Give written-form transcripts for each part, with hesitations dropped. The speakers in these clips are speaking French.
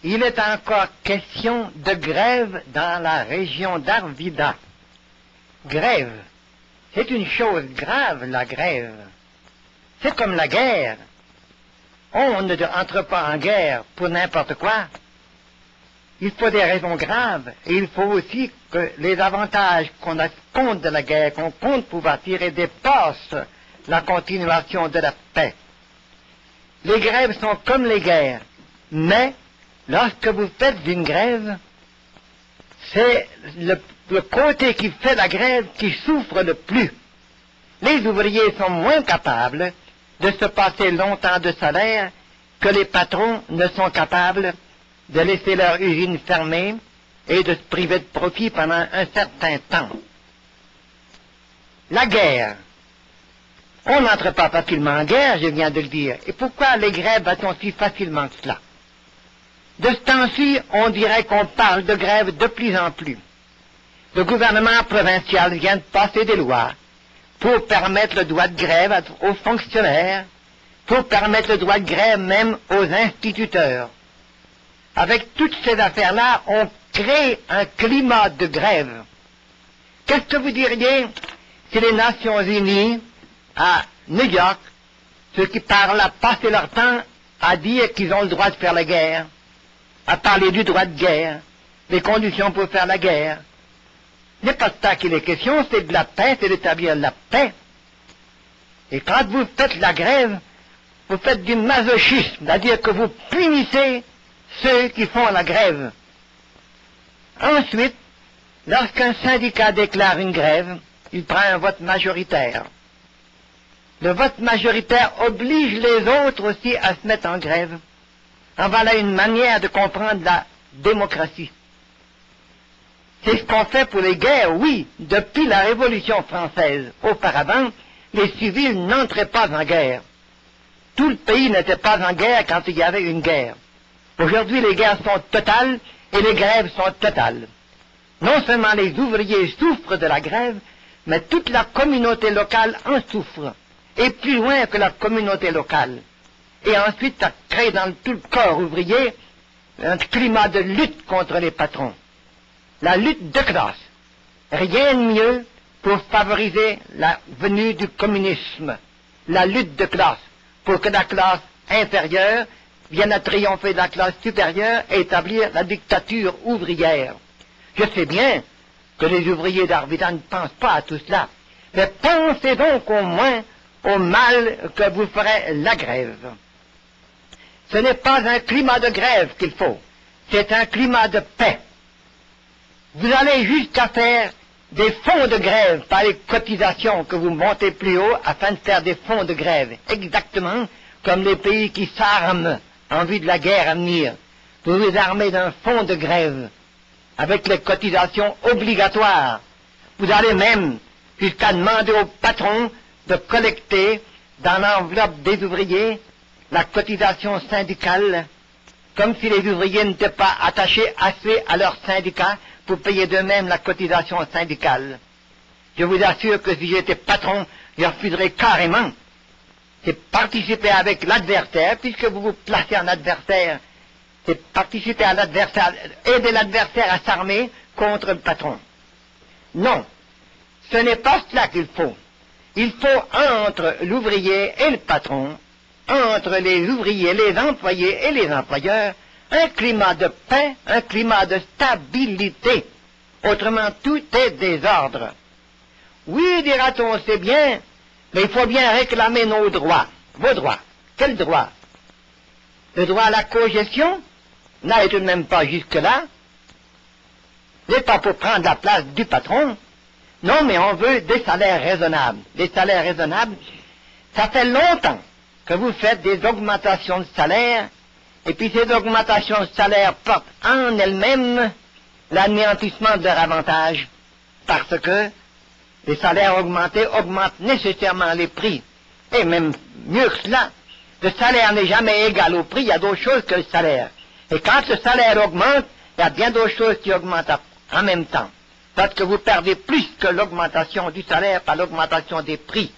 il est encore question de grève dans la région d'Arvida. Grève, c'est une chose grave, la grève. C'est comme la guerre. On ne entre pas en guerre pour n'importe quoi. Il faut des raisons graves, et il faut aussi que les avantages qu'on a compte de la guerre, qu'on compte pouvoir tirer, dépassent la continuation de la paix. Les grèves sont comme les guerres, mais lorsque vous faites une grève, c'est le côté qui fait la grève qui souffre le plus. Les ouvriers sont moins capables de se passer longtemps de salaire que les patrons ne sont capables de laisser leur usine fermée et de se priver de profit pendant un certain temps. La guerre. On n'entre pas facilement en guerre, je viens de le dire. Et pourquoi les grèves va-t-on si facilement que cela? De ce temps-ci, on dirait qu'on parle de grève de plus en plus. Le gouvernement provincial vient de passer des lois pour permettre le droit de grève aux fonctionnaires, pour permettre le droit de grève même aux instituteurs. Avec toutes ces affaires-là, on crée un climat de grève. Qu'est-ce que vous diriez si les Nations Unies, à New York, ceux qui parlent à passer leur temps à dire qu'ils ont le droit de faire la guerre, à parler du droit de guerre, des conditions pour faire la guerre? Ce n'est pas de ça qu'il est question, c'est de la paix, c'est d'établir la paix. Et quand vous faites la grève, vous faites du masochisme, c'est-à-dire que vous punissez ceux qui font la grève. Ensuite, lorsqu'un syndicat déclare une grève, il prend un vote majoritaire. Le vote majoritaire oblige les autres aussi à se mettre en grève. En voilà une manière de comprendre la démocratie. C'est ce qu'on fait pour les guerres, oui, depuis la Révolution française. Auparavant, les civils n'entraient pas en guerre. Tout le pays n'était pas en guerre quand il y avait une guerre. Aujourd'hui, les guerres sont totales et les grèves sont totales. Non seulement les ouvriers souffrent de la grève, mais toute la communauté locale en souffre, et plus loin que la communauté locale. Et ensuite, ça crée dans tout le corps ouvrier un climat de lutte contre les patrons. La lutte de classe. Rien de mieux pour favoriser la venue du communisme. La lutte de classe, pour que la classe inférieure vienne à triompher de la classe supérieure et établir la dictature ouvrière. Je sais bien que les ouvriers d'Arvida ne pensent pas à tout cela, mais pensez donc au moins au mal que vous ferez la grève. Ce n'est pas un climat de grève qu'il faut, c'est un climat de paix. Vous allez jusqu'à faire des fonds de grève par les cotisations que vous montez plus haut afin de faire des fonds de grève, exactement comme les pays qui s'arment en vue de la guerre à venir. Vous vous armez d'un fonds de grève avec les cotisations obligatoires. Vous allez même jusqu'à demander au patron de collecter dans l'enveloppe des ouvriers la cotisation syndicale, comme si les ouvriers n'étaient pas attachés assez à leur syndicat pour payer d'eux-mêmes la cotisation syndicale. Je vous assure que si j'étais patron, je refuserais carrément. C'est participer avec l'adversaire, puisque vous vous placez en adversaire, c'est participer à l'adversaire, aider l'adversaire à s'armer contre le patron. Non, ce n'est pas cela qu'il faut. Il faut entre l'ouvrier et le patron, entre les ouvriers, les employés et les employeurs, un climat de paix, un climat de stabilité. Autrement, tout est désordre. Oui, dira-t-on, c'est bien, mais il faut bien réclamer nos droits. Vos droits. Quels droits? Le droit à la cogestion n'allez tout de même pas jusque-là. Ce n'est pas pour prendre la place du patron. Non, mais on veut des salaires raisonnables. Des salaires raisonnables, ça fait longtemps que vous faites des augmentations de salaire, et puis ces augmentations de salaire portent en elles-mêmes l'anéantissement de leur avantage, parce que les salaires augmentés augmentent nécessairement les prix. Et même mieux que cela, le salaire n'est jamais égal au prix, il y a d'autres choses que le salaire. Et quand le salaire augmente, il y a bien d'autres choses qui augmentent en même temps. Parce que vous perdez plus que l'augmentation du salaire par l'augmentation des prix.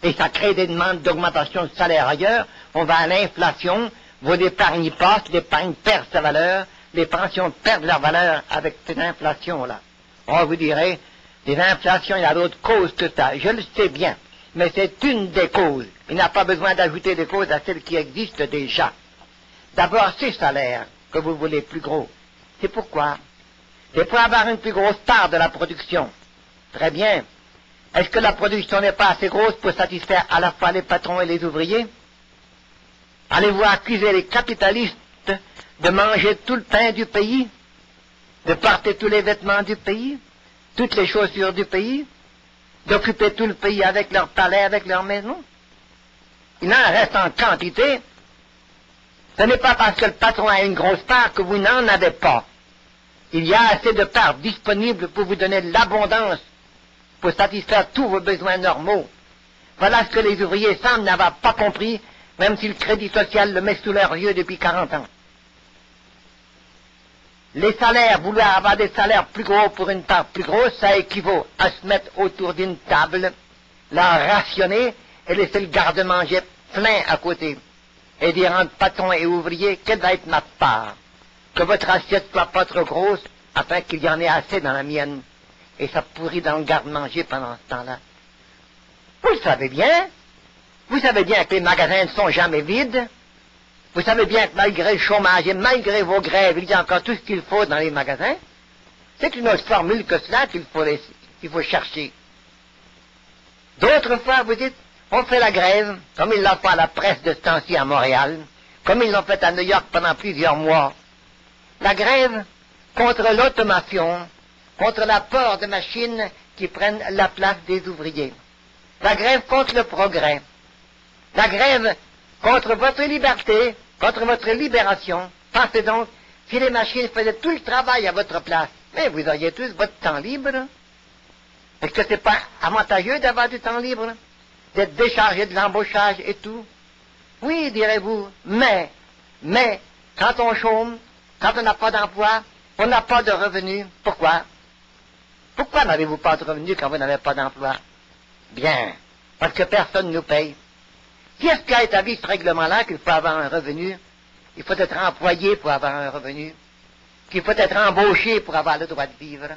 Et ça crée des demandes d'augmentation de salaire ailleurs. On va à l'inflation Vos épargnes y passent, l'épargne perd sa valeur, les pensions perdent leur valeur avec cette inflation-là. On vous dirait, les inflations, il y a d'autres causes que ça. Je le sais bien, mais c'est une des causes. Il n'a pas besoin d'ajouter des causes à celles qui existent déjà. D'abord, ces salaires que vous voulez plus gros. C'est pourquoi? C'est pour avoir une plus grosse part de la production. Très bien. Est-ce que la production n'est pas assez grosse pour satisfaire à la fois les patrons et les ouvriers? Allez-vous accuser les capitalistes de manger tout le pain du pays, de porter tous les vêtements du pays, toutes les chaussures du pays, d'occuper tout le pays avec leur palais, avec leur maison? Il en reste en quantité. Ce n'est pas parce que le patron a une grosse part que vous n'en avez pas. Il y a assez de parts disponibles pour vous donner de l'abondance, pour satisfaire tous vos besoins normaux. Voilà ce que les ouvriers semblent n'avoir pas compris, même si le crédit social le met sous leurs yeux depuis 40 ans. Les salaires, vouloir avoir des salaires plus gros pour une part plus grosse, ça équivaut à se mettre autour d'une table, la rationner et laisser le garde-manger plein à côté. Et dire entre patron et ouvrier, quelle va être ma part? Que votre assiette soit pas trop grosse, afin qu'il y en ait assez dans la mienne. Et ça pourrit dans le garde-manger pendant ce temps-là. Vous le savez bien. Vous savez bien que les magasins ne sont jamais vides. Vous savez bien que malgré le chômage et malgré vos grèves, il y a encore tout ce qu'il faut dans les magasins. C'est une autre formule que cela qu'il faut chercher. D'autres fois, vous dites, on fait la grève, comme ils l'ont fait à la presse de ce temps-ci à Montréal, comme ils l'ont fait à New York pendant plusieurs mois. La grève contre l'automation, contre l'apport de machines qui prennent la place des ouvriers. La grève contre le progrès. La grève contre votre liberté, contre votre libération. Pensez donc, si les machines faisaient tout le travail à votre place, mais vous auriez tous votre temps libre. Est-ce que c'est pas avantageux d'avoir du temps libre? D'être déchargé de l'embauchage et tout? Oui, direz-vous, mais, quand on chôme, quand on n'a pas d'emploi, on n'a pas de revenus. Pourquoi? Pourquoi n'avez-vous pas de revenus quand vous n'avez pas d'emploi? Bien, parce que personne ne nous paye. Qui est-ce qui a établi ce règlement-là qu'il faut avoir un revenu? Il faut être employé pour avoir un revenu. Qu'il faut être embauché pour avoir le droit de vivre.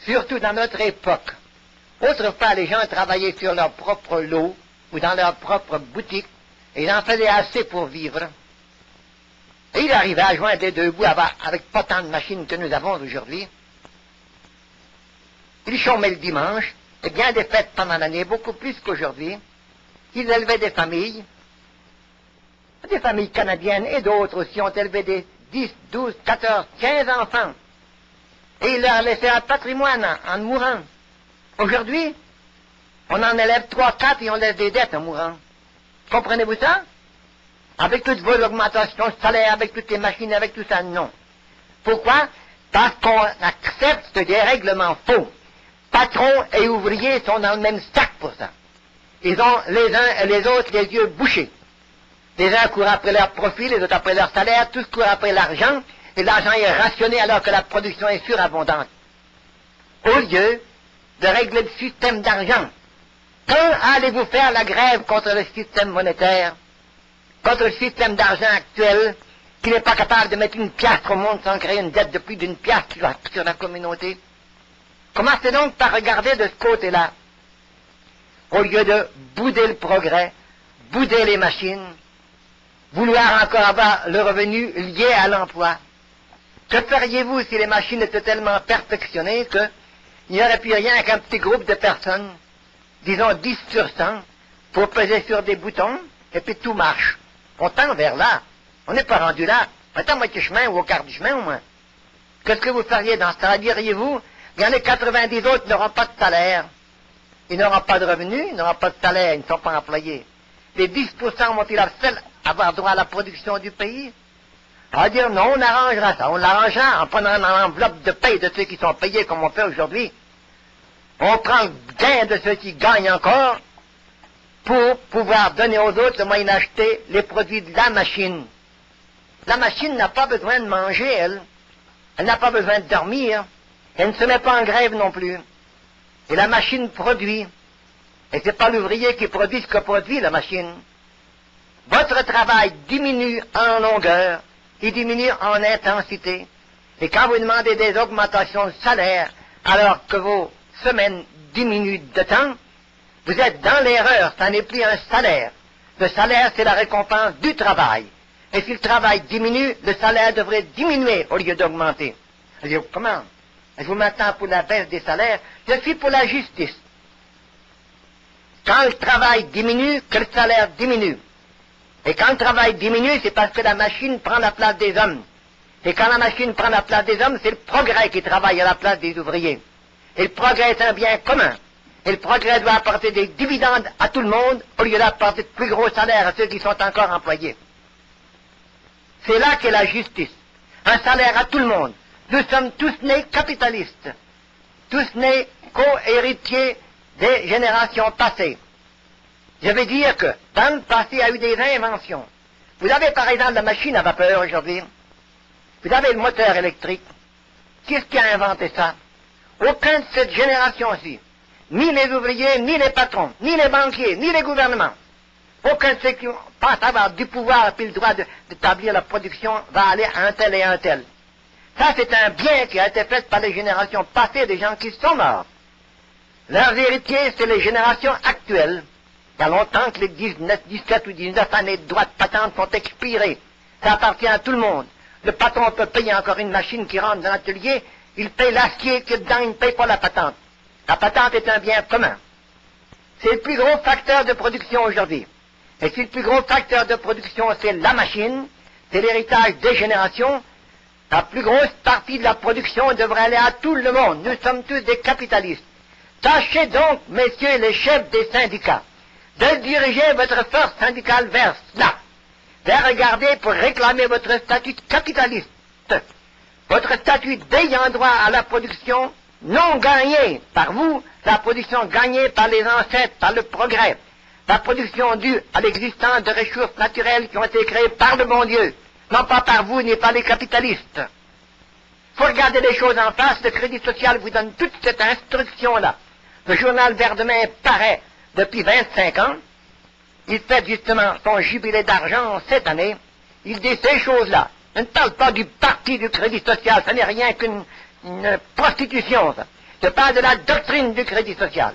Surtout dans notre époque. Autrefois, les gens travaillaient sur leur propre lot ou dans leur propre boutique et ils en faisaient assez pour vivre. Et il arrivait à joindre les deux bouts avec pas tant de machines que nous avons aujourd'hui. Ils chômaient le dimanche, et bien des fêtes pendant l'année, beaucoup plus qu'aujourd'hui. Ils élevaient des familles canadiennes et d'autres aussi ont élevé des 10, 12, 14, 15 enfants. Et ils leur laissaient un patrimoine en mourant. Aujourd'hui, on en élève 3, 4 et on laisse des dettes en mourant. Comprenez-vous ça? Avec toutes vos augmentations de salaire, avec toutes les machines, avec tout ça, non. Pourquoi? Parce qu'on accepte des règlements faux. Patrons et ouvriers sont dans le même sac pour ça. Ils ont les uns et les autres les yeux bouchés. Les uns courent après leur profit, les autres après leur salaire, tous courent après l'argent, et l'argent est rationné alors que la production est surabondante. Au lieu de régler le système d'argent, quand allez-vous faire la grève contre le système monétaire, contre le système d'argent actuel, qui n'est pas capable de mettre une piastre au monde sans créer une dette de plus d'une piastre sur la communauté? Commencez donc par regarder de ce côté-là, au lieu de bouder le progrès, bouder les machines, vouloir encore avoir le revenu lié à l'emploi. Que feriez-vous si les machines étaient tellement perfectionnées qu'il n'y aurait plus rien qu'un petit groupe de personnes, disons 10 sur 100, pour peser sur des boutons, et puis tout marche? On tend vers là. On n'est pas rendu là. On est à moitié chemin ou au quart du chemin au moins. Qu'est-ce que vous feriez dans ce temps-là? Diriez-vous, il y en a 90 autres qui n'auront pas de salaire. Ils n'auront pas de revenus, ils n'auront pas de salaire, ils ne sont pas employés. Les 10% vont-ils avoir droit à la production du pays? On va dire non, on arrangera ça. On l'arrangera en prenant dans l'enveloppe de paye de ceux qui sont payés comme on fait aujourd'hui. On prend le gain de ceux qui gagnent encore pour pouvoir donner aux autres le moyen d'acheter les produits de la machine. La machine n'a pas besoin de manger, elle. Elle n'a pas besoin de dormir. Elle ne se met pas en grève non plus. Et la machine produit. Et c'est pas l'ouvrier qui produit ce que produit la machine. votre travail diminue en longueur, il diminue en intensité. Et quand vous demandez des augmentations de salaire, alors que vos semaines diminuent de temps, vous êtes dans l'erreur, ça n'est plus un salaire. Le salaire, c'est la récompense du travail. Et si le travail diminue, le salaire devrait diminuer au lieu d'augmenter. Je dis, comment? Êtes-vous maintenant pour la baisse des salaires? Je suis pour la justice. Quand le travail diminue, que le salaire diminue. Et quand le travail diminue, c'est parce que la machine prend la place des hommes. Et quand la machine prend la place des hommes, c'est le progrès qui travaille à la place des ouvriers. Et le progrès est un bien commun. Et le progrès doit apporter des dividendes à tout le monde, au lieu d'apporter de plus gros salaires à ceux qui sont encore employés. C'est là qu'est la justice. Un salaire à tout le monde. Nous sommes tous nés capitalistes. Tous nés co-héritiers des générations passées. Je vais dire que, dans le passé, il y a eu des inventions. Vous avez par exemple la machine à vapeur aujourd'hui. Vous avez le moteur électrique. Qui a inventé ça? Aucun de cette génération-ci. Ni les ouvriers, ni les patrons, ni les banquiers, ni les gouvernements. Aucun de ceux qui pensent avoir du pouvoir et le droit d'établir la production va aller à un tel et à un tel. Ça, c'est un bien qui a été fait par les générations passées des gens qui sont morts. Leurs héritiers, c'est les générations actuelles. Il y a longtemps que les 17 ou 19 années de droits de patente sont expirées. Ça appartient à tout le monde. Le patron peut payer encore une machine qui rentre dans l'atelier, il paye l'acier qui est dedans, il ne paye pas la patente. La patente est un bien commun. C'est le plus gros facteur de production aujourd'hui. Et si le plus gros facteur de production, c'est la machine, c'est l'héritage des générations, la plus grosse partie de la production devrait aller à tout le monde. Nous sommes tous des capitalistes. Tâchez donc, messieurs les chefs des syndicats, de diriger votre force syndicale vers cela, vers regarder pour réclamer votre statut capitaliste, votre statut d'ayant droit à la production non gagnée par vous, la production gagnée par les ancêtres, par le progrès, la production due à l'existence de ressources naturelles qui ont été créées par le bon Dieu, non pas par vous ni par les capitalistes. Il faut regarder les choses en face, le Crédit social vous donne toute cette instruction-là. Le journal Vert-Demain paraît depuis 25 ans, il fait justement son jubilé d'argent cette année, il dit ces choses-là. Je ne parle pas du parti du Crédit social, ça n'est rien qu'une prostitution, ça. Je parle de la doctrine du Crédit social.